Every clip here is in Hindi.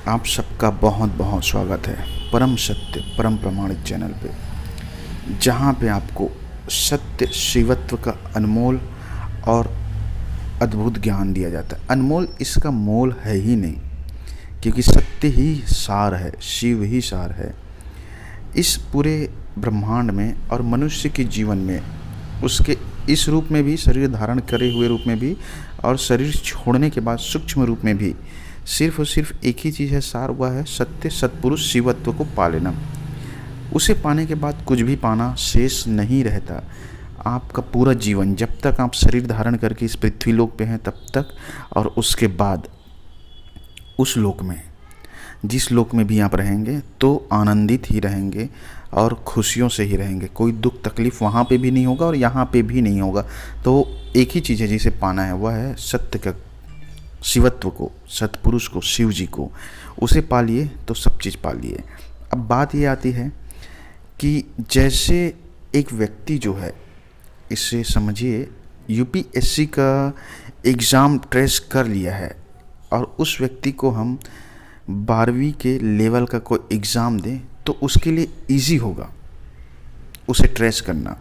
आप सबका बहुत बहुत स्वागत है परम सत्य परम प्रमाणित चैनल पे, जहाँ पे आपको सत्य शिवत्व का अनमोल और अद्भुत ज्ञान दिया जाता है। अनमोल इसका मोल है ही नहीं, क्योंकि सत्य ही सार है, शिव ही सार है इस पूरे ब्रह्मांड में और मनुष्य के जीवन में। उसके इस रूप में भी, शरीर धारण करे हुए रूप में भी, और शरीर छोड़ने के बाद सूक्ष्म रूप में भी सिर्फ और सिर्फ एक ही चीज़ है, सार हुआ है सत्य सत्पुरुष शिवत्व को पा लेना। उसे पाने के बाद कुछ भी पाना शेष नहीं रहता। आपका पूरा जीवन, जब तक आप शरीर धारण करके इस पृथ्वी लोक पे हैं तब तक, और उसके बाद उस लोक में, जिस लोक में भी आप रहेंगे तो आनंदित ही रहेंगे और खुशियों से ही रहेंगे। कोई दुख तकलीफ़ वहाँ पे भी नहीं होगा और यहाँ पे भी नहीं होगा। तो एक ही चीज़ है जिसे पाना है, वह है सत्य का, शिवत्व को, सतपुरुष को, शिव जी को। उसे पा लिए तो सब चीज़ पा लिए। अब बात ये आती है कि जैसे एक व्यक्ति जो है, इसे समझिए यूपीएससी का एग्ज़ाम ट्रेस कर लिया है, और उस व्यक्ति को हम 12वीं के लेवल का कोई एग्ज़ाम दें तो उसके लिए इजी होगा उसे ट्रेस करना।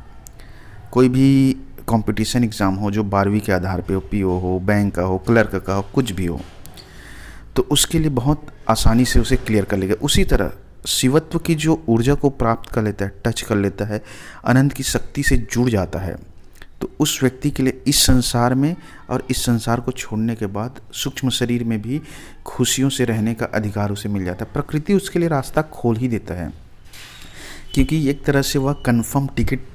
कोई भी कंपटीशन एग्ज़ाम हो जो 12वीं के आधार पे हो, पीओ हो, बैंक का हो, क्लर्क का हो, कुछ भी हो, तो उसके लिए बहुत आसानी से उसे क्लियर कर लेगा। उसी तरह शिवत्व की जो ऊर्जा को प्राप्त कर लेता है, टच कर लेता है, अनंत की शक्ति से जुड़ जाता है, तो उस व्यक्ति के लिए इस संसार में और इस संसार को छोड़ने के बाद सूक्ष्म शरीर में भी खुशियों से रहने का अधिकार उसे मिल जाता है। प्रकृति उसके लिए रास्ता खोल ही देता है, क्योंकि एक तरह से वह कन्फर्म टिकट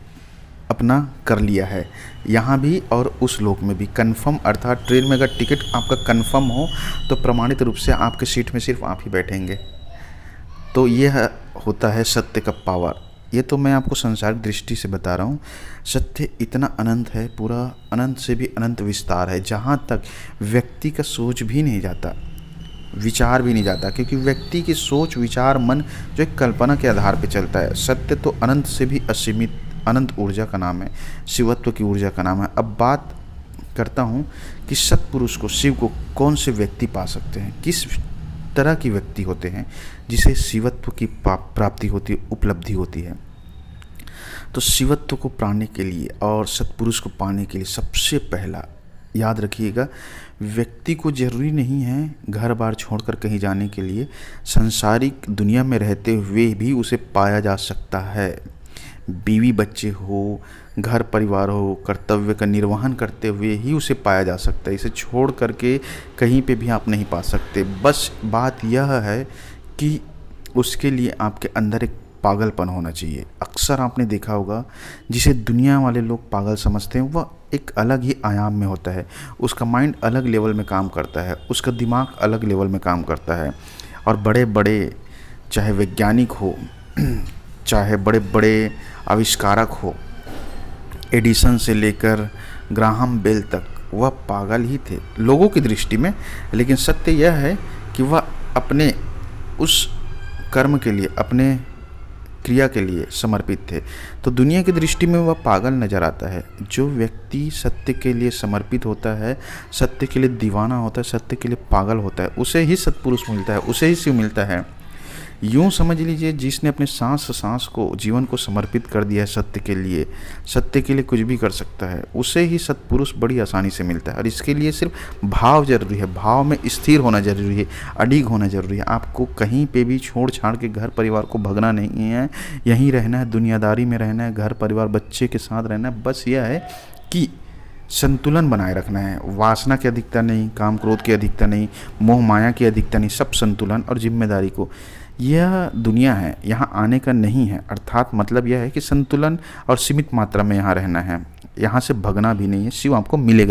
अपना कर लिया है, यहाँ भी और उस लोक में भी। कन्फर्म अर्थात ट्रेन में अगर टिकट आपका कन्फर्म हो तो प्रमाणित रूप से आपके सीट में सिर्फ आप ही बैठेंगे। तो यह होता है सत्य का पावर। ये तो मैं आपको संसारिक दृष्टि से बता रहा हूँ। सत्य इतना अनंत है, पूरा अनंत से भी अनंत विस्तार है, जहाँ तक व्यक्ति का सोच भी नहीं जाता, विचार भी नहीं जाता, क्योंकि व्यक्ति की सोच विचार मन जो एक कल्पना के आधार पर चलता है। सत्य तो अनंत से भी असीमित अनंत ऊर्जा का नाम है, शिवत्व की ऊर्जा का नाम है। अब बात करता हूँ कि सत्पुरुष को, शिव को कौन से व्यक्ति पा सकते हैं, किस तरह की व्यक्ति होते हैं जिसे शिवत्व की प्राप्ति होती है, उपलब्धि होती है। तो शिवत्व को पाने के लिए और सत्पुरुष को पाने के लिए सबसे पहला याद रखिएगा, व्यक्ति को जरूरी नहीं है घर बार छोड़कर कहीं जाने के लिए। सांसारिक दुनिया में रहते हुए भी उसे पाया जा सकता है। बीवी बच्चे हो, घर परिवार हो, कर्तव्य का निर्वहन करते हुए ही उसे पाया जा सकता है। इसे छोड़ करके कहीं पे भी आप नहीं पा सकते। बस बात यह है कि उसके लिए आपके अंदर एक पागलपन होना चाहिए। अक्सर आपने देखा होगा, जिसे दुनिया वाले लोग पागल समझते हैं वह एक अलग ही आयाम में होता है। उसका माइंड अलग लेवल में काम करता है, उसका दिमाग अलग लेवल में काम करता है। और बड़े बड़े, चाहे वैज्ञानिक हो, चाहे बड़े बड़े आविष्कारक हो, एडिसन से लेकर ग्राहम बेल तक, वह पागल ही थे लोगों की दृष्टि में। लेकिन सत्य यह है कि वह अपने उस कर्म के लिए, अपने क्रिया के लिए समर्पित थे। तो दुनिया की दृष्टि में वह पागल नज़र आता है। जो व्यक्ति सत्य के लिए समर्पित होता है, सत्य के लिए दीवाना होता है, सत्य के लिए पागल होता है, उसे ही सत्पुरुष मिलता है, उसे ही शिव मिलता है। यूँ समझ लीजिए, जिसने अपने सांस को, जीवन को समर्पित कर दिया है सत्य के लिए, सत्य के लिए कुछ भी कर सकता है, उसे ही सत्पुरुष बड़ी आसानी से मिलता है। और इसके लिए सिर्फ भाव जरूरी है, भाव में स्थिर होना जरूरी है, अडिग होना जरूरी है। आपको कहीं पे भी छोड़ छाड़ के घर परिवार को भगना नहीं है, यहीं रहना है, दुनियादारी में रहना है, घर परिवार बच्चे के साथ रहना है। बस यह है कि संतुलन बनाए रखना है। वासना की अधिकता नहीं, काम क्रोध की अधिकता नहीं, मोह माया की अधिकता नहीं, सब संतुलन और जिम्मेदारी को। यह दुनिया है, यहाँ आने का नहीं है। अर्थात मतलब यह है कि संतुलन और सीमित मात्रा में यहाँ रहना है, यहाँ से भगना भी नहीं है। शिव आपको मिलेगा।